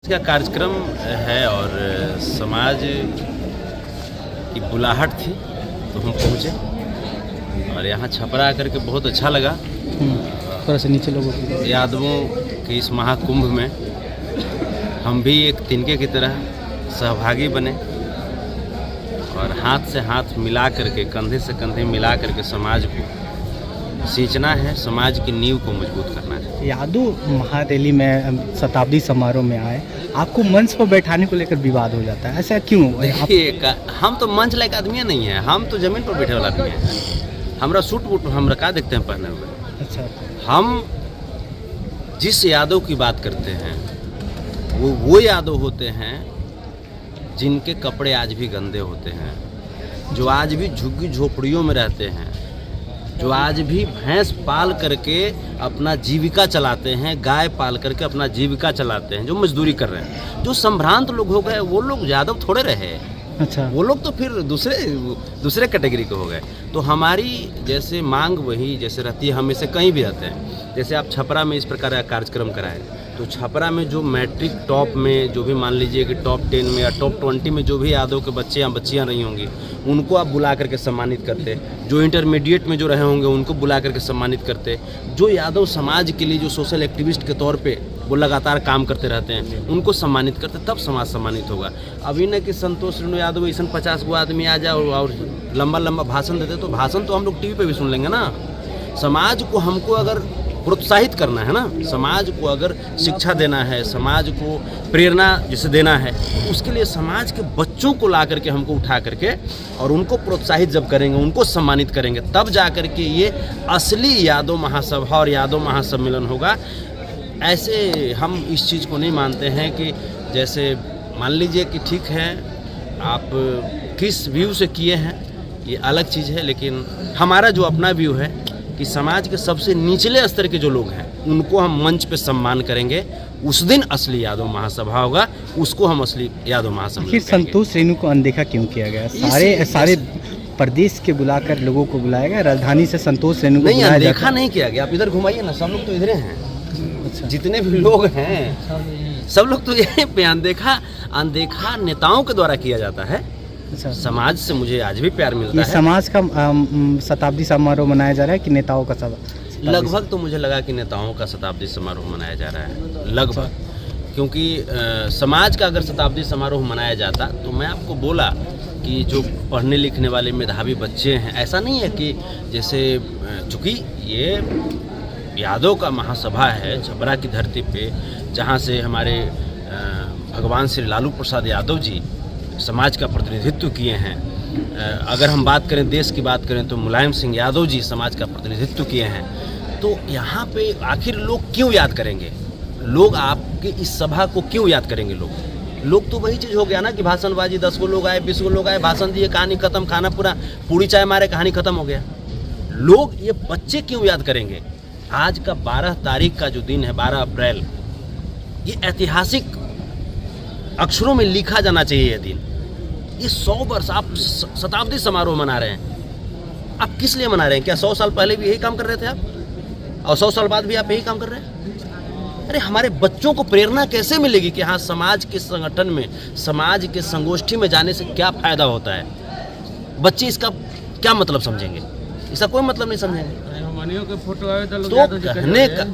इसका कार्यक्रम है और समाज की बुलाहट थी तो हम पहुँचे और यहाँ छपरा आकर के बहुत अच्छा लगा। थोड़ा सा नीचे लोगों यादवों के इस महाकुंभ में हम भी एक तिनके की तरह सहभागी बने और हाथ से हाथ मिला करके, कंधे से कंधे मिला करके समाज को सींचना है, समाज की नींव को मजबूत करना है। यादव महारैली में शताब्दी समारोह में आए, आपको मंच पर बैठाने को लेकर विवाद हो जाता है, ऐसा क्यों? देखिए, हम तो मंच लायक आदमी नहीं है, हम तो जमीन पर बैठे वाला आदमी है। हमरा सूट वूट हमरा का देखते हैं पहने हुए। अच्छा, हम जिस यादव की बात करते हैं वो यादव होते हैं जिनके कपड़े आज भी गंदे होते हैं, जो आज भी झुग्गी झोपड़ियों में रहते हैं, जो आज भी भैंस पाल करके अपना जीविका चलाते हैं, गाय पाल करके अपना जीविका चलाते हैं, जो मजदूरी कर रहे हैं। जो संभ्रांत लोग हो गए वो लोग यादव थोड़े रहे। अच्छा, वो लोग तो फिर दूसरे कैटेगरी के हो गए। तो हमारी जैसे मांग वही जैसे रहती है, हम इसे कहीं भी रहते हैं। जैसे आप छपरा में इस प्रकार का कार्यक्रम कराएं तो छपरा में जो मैट्रिक टॉप में जो भी मान लीजिए कि टॉप 10 में या टॉप 20 में जो भी यादव के बच्चे या बच्चियां रही होंगी उनको आप बुला करके सम्मानित करते, जो इंटरमीडिएट में जो रहे होंगे उनको बुला करके सम्मानित करते, जो यादव समाज के लिए जो सोशल एक्टिविस्ट के तौर पे वो लगातार काम करते रहते हैं उनको सम्मानित करते, तब समाज सम्मानित होगा। अभी न कि संतोष रेणु यादव ऐसा 50 गो आदमी आ जाए और लंबा लंबा भाषण देते, तो भाषण तो हम लोग टीवी पे भी सुन लेंगे ना। समाज को हमको अगर प्रोत्साहित करना है ना, समाज को अगर शिक्षा देना है, समाज को प्रेरणा जिसे देना है, उसके लिए समाज के बच्चों को ला करके हमको उठा करके और उनको प्रोत्साहित जब करेंगे, उनको सम्मानित करेंगे, तब जा करके ये असली यादव महासभा और यादव महासम्मेलन होगा। ऐसे हम इस चीज़ को नहीं मानते हैं कि जैसे मान लीजिए कि ठीक है आप किस व्यू से किए हैं ये अलग चीज़ है, लेकिन हमारा जो अपना व्यू है कि समाज के सबसे निचले स्तर के जो लोग हैं उनको हम मंच पे सम्मान करेंगे, उस दिन असली यादव महासभा होगा, उसको हम असली यादव महासभा। फिर संतोष रेणु को अनदेखा क्यों किया गया? सारे प्रदेश के बुलाकर लोगों को बुलाया गया, राजधानी से संतोष रेणु को नहीं, अनदेखा नहीं किया गया। आप इधर घुमाइए ना, सब लोग तो इधर हैं। अच्छा, जितने भी लोग हैं सब लोग तो यही पे अनदेखा नेताओं के द्वारा किया जाता है। अच्छा, समाज से मुझे आज भी प्यार मिलता ये है। समाज का शताब्दी समारोह मनाया जा रहा है कि नेताओं का लगभग तो मुझे लगा कि नेताओं का शताब्दी समारोह मनाया जा रहा है लगभग, क्योंकि समाज का अगर शताब्दी समारोह मनाया जाता तो मैं आपको बोला कि जो पढ़ने लिखने वाले मेधावी बच्चे हैं, ऐसा नहीं है कि जैसे चूँकि ये यादव का महासभा है छपरा की धरती पे, जहाँ से हमारे भगवान श्री लालू प्रसाद यादव जी समाज का प्रतिनिधित्व किए हैं। अगर हम बात करें देश की बात करें तो मुलायम सिंह यादव जी समाज का प्रतिनिधित्व किए हैं। तो यहाँ पे आखिर लोग क्यों याद करेंगे? लोग आपके इस सभा को क्यों याद करेंगे? लोग तो वही चीज़ हो गया ना कि भाषणबाजी, 10 गो लोग आए, 20 गो लोग आए, भाषण दिए, कहानी खत्म, खाना पूरा पूरी चाय मारे, कहानी खत्म हो गया। लोग ये बच्चे क्यों याद करेंगे? आज का 12 तारीख का जो दिन है, 12 अप्रैल, ये ऐतिहासिक अक्षरों में लिखा जाना चाहिए यह दिन। ये 100 वर्ष आप शताब्दी समारोह मना रहे हैं। आप किस लिए मना रहे हैं? क्या 100 साल पहले भी यही काम कर रहे थे आप, और 100 साल बाद भी आप यही काम कर रहे हैं? अरे हमारे बच्चों को प्रेरणा कैसे मिलेगी कि हाँ समाज के संगठन में, समाज के संगोष्ठी में जाने से क्या फ़ायदा होता है? बच्चे इसका क्या मतलब समझेंगे? इसका कोई मतलब नहीं समझेंगे। तो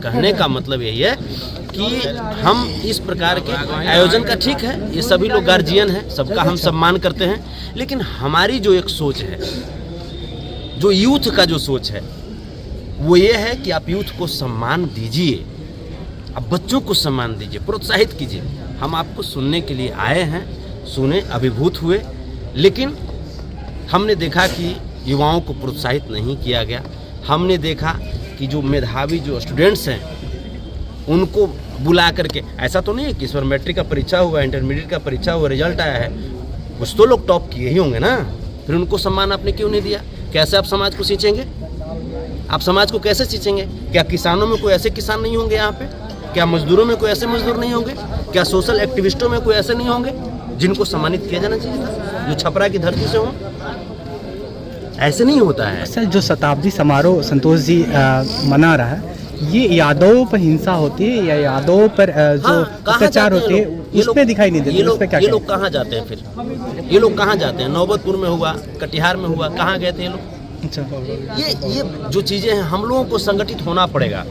कहने का मतलब यही है कि हम इस प्रकार के आयोजन का, ठीक है ये सभी लोग गार्जियन हैं, सबका हम सम्मान करते हैं, लेकिन हमारी जो एक सोच है, जो यूथ का जो सोच है, वो ये है कि आप यूथ को सम्मान दीजिए, आप बच्चों को सम्मान दीजिए, प्रोत्साहित कीजिए। हम आपको सुनने के लिए आए हैं, सुने, अभिभूत हुए, लेकिन हमने देखा कि युवाओं को प्रोत्साहित नहीं किया गया। हमने देखा कि जो मेधावी जो स्टूडेंट्स हैं उनको बुला करके, ऐसा तो नहीं है कि इस बार मैट्रिक का परीक्षा हुआ, इंटरमीडिएट का परीक्षा हुआ, रिजल्ट आया है, कुछ तो लोग टॉप किए ही होंगे ना, फिर उनको सम्मान आपने क्यों नहीं दिया? कैसे आप समाज को सींचेंगे? आप समाज को कैसे सींचेंगे? क्या किसानों में कोई ऐसे किसान नहीं होंगे यहाँ पे? क्या मजदूरों में कोई ऐसे मजदूर नहीं होंगे? क्या सोशल एक्टिविस्टों में कोई ऐसे नहीं होंगे जिनको सम्मानित किया जाना चाहिए था, जो छपरा की धरती से हों? ऐसे नहीं होता है। सर, जो शताब्दी समारोह संतोष जी मना रहा है, ये यादवों पर हिंसा होती है या यादवों पर जो कहाँ अत्याचार जाते होते हैं हैं ये उसमें दिखाई नहीं देते, उस पे क्या ये कहें? लोग कहाँ जाते हैं फिर? ये लोग कहाँ जाते हैं? नौबतपुर में हुआ, कटिहार में हुआ, कहाँ गए थे ये लोग? अच्छा, ये जो चीज़ें हैं हम लोगों को संगठित होना पड़ेगा।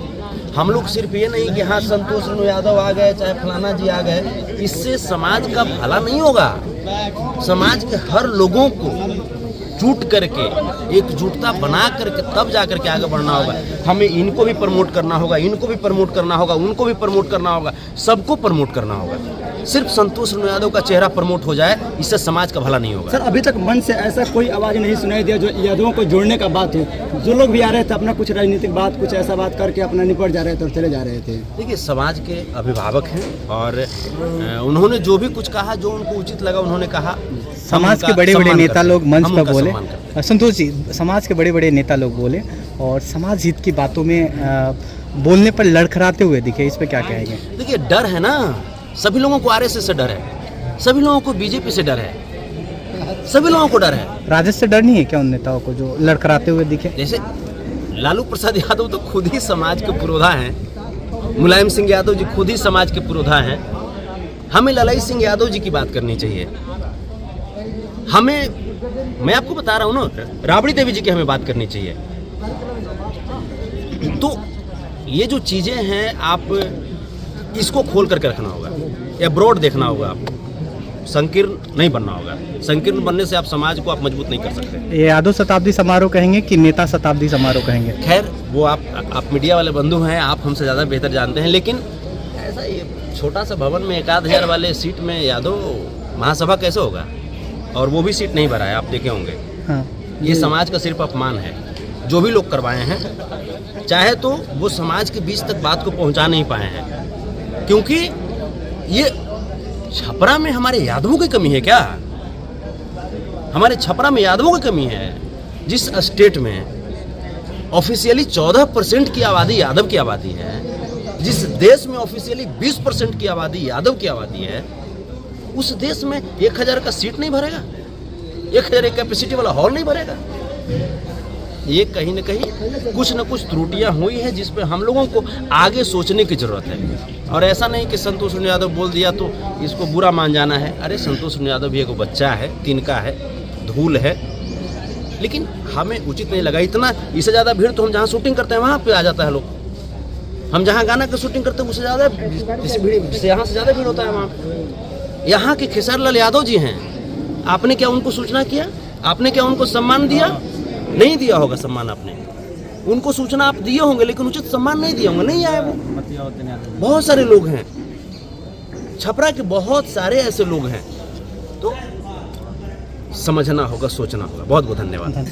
हम लोग सिर्फ ये नहीं कि हाँ संतोष यादव आ गए चाहे फलाना जी आ गए, इससे समाज का भला नहीं होगा। समाज के हर लोगों को जुट करके एकजुटता बना करके तब जा करके आगे बढ़ना होगा। हमें इनको भी प्रमोट करना होगा, इनको भी प्रमोट करना होगा, उनको भी प्रमोट करना होगा, सबको प्रमोट करना होगा। सिर्फ संतोष यादव का चेहरा प्रमोट हो जाए इससे समाज का भला नहीं होगा। सर अभी तक मन से ऐसा कोई आवाज़ नहीं सुनाई दिया जो यादवों को जोड़ने का बात हो। जो लोग भी आ रहे थे अपना कुछ राजनीतिक बात कुछ ऐसा बात करके अपना निपट जा रहे थे और चले जा रहे थे। देखिए समाज के अभिभावक हैं और उन्होंने जो भी कुछ कहा, जो उनको उचित लगा उन्होंने कहा। समाज के बड़े बड़े नेता लोग मंच पर बोले, संतोष जी समाज के बड़े बड़े नेता लोग बोले और समाज हित की बातों में बोलने पर लड़खड़ाते हुए दिखे, इस पे क्या कहेंगे? देखिए डर है ना, सभी लोगों को आरएसएस से डर है, सभी लोगों को बीजेपी से डर है, सभी लोगों को डर है। राजद से डर नहीं है क्या उन नेताओं को जो लड़खड़ाते हुए दिखे? जैसे लालू प्रसाद यादव तो खुद ही समाज के पुरोधा हैं, मुलायम सिंह यादव जी खुद ही समाज के पुरोधा हैं। हमें ललाई सिंह यादव जी की बात करनी चाहिए। मैं आपको बता रहा हूँ ना, राबड़ी देवी जी की हमें बात करनी चाहिए। तो ये जो चीजें हैं आप इसको खोल करके रखना होगा या ब्रॉड देखना होगा, आपको संकीर्ण नहीं बनना होगा। संकीर्ण बनने से आप समाज को आप मजबूत नहीं कर सकते। ये यादव शताब्दी समारोह कहेंगे कि नेता शताब्दी समारोह कहेंगे? खैर वो आप मीडिया वाले बंधु हैं, आप हमसे ज़्यादा बेहतर जानते हैं। लेकिन ऐसा ये छोटा सा भवन में 1,000 वाले सीट में यादव महासभा कैसे होगा? और वो भी सीट नहीं भरा है, आप देखे होंगे। हाँ, ये समाज का सिर्फ अपमान है जो भी लोग करवाए हैं। चाहे तो वो समाज के बीच तक बात को पहुंचा नहीं पाए हैं, क्योंकि ये छपरा में हमारे यादवों की कमी है क्या? हमारे छपरा में यादवों की कमी है। जिस स्टेट में ऑफिशियली 14% की आबादी यादव की आबादी है, जिस देश में ऑफिशियली 20% की आबादी यादव की आबादी है, उस देश में 1,000 का सीट नहीं भरेगा, 1,000 कैपेसिटी वाला हॉल नहीं भरेगा। ये कहीं न कहीं कुछ न कुछ त्रुटियां हुई है जिस पे हम लोगों को आगे सोचने की जरूरत है। और ऐसा नहीं कि संतोष यादव बोल दिया तो इसको बुरा मान जाना है। अरे संतोष यादव भी एक बच्चा है, तिनका है, धूल है, लेकिन हमें उचित नहीं लगा। इतना इससे ज़्यादा भीड़ तो हम जहाँ शूटिंग करते हैं वहाँ पे आ जाता है लोग। हम जहाँ गाना की शूटिंग करते हैं उससे ज़्यादा भीड़, यहाँ से ज़्यादा भीड़ होता है वहाँ। यहाँ के खेसारी लाल यादव जी हैं, आपने क्या उनको सूचना किया? आपने क्या उनको सम्मान दिया? नहीं दिया होगा सम्मान आपने। उनको सूचना आप दिए होंगे लेकिन उचित सम्मान नहीं दिए होंगे, नहीं आए वो। बहुत सारे लोग हैं छपरा के, बहुत सारे ऐसे लोग हैं। तो समझना होगा, सोचना होगा। बहुत बहुत धन्यवाद।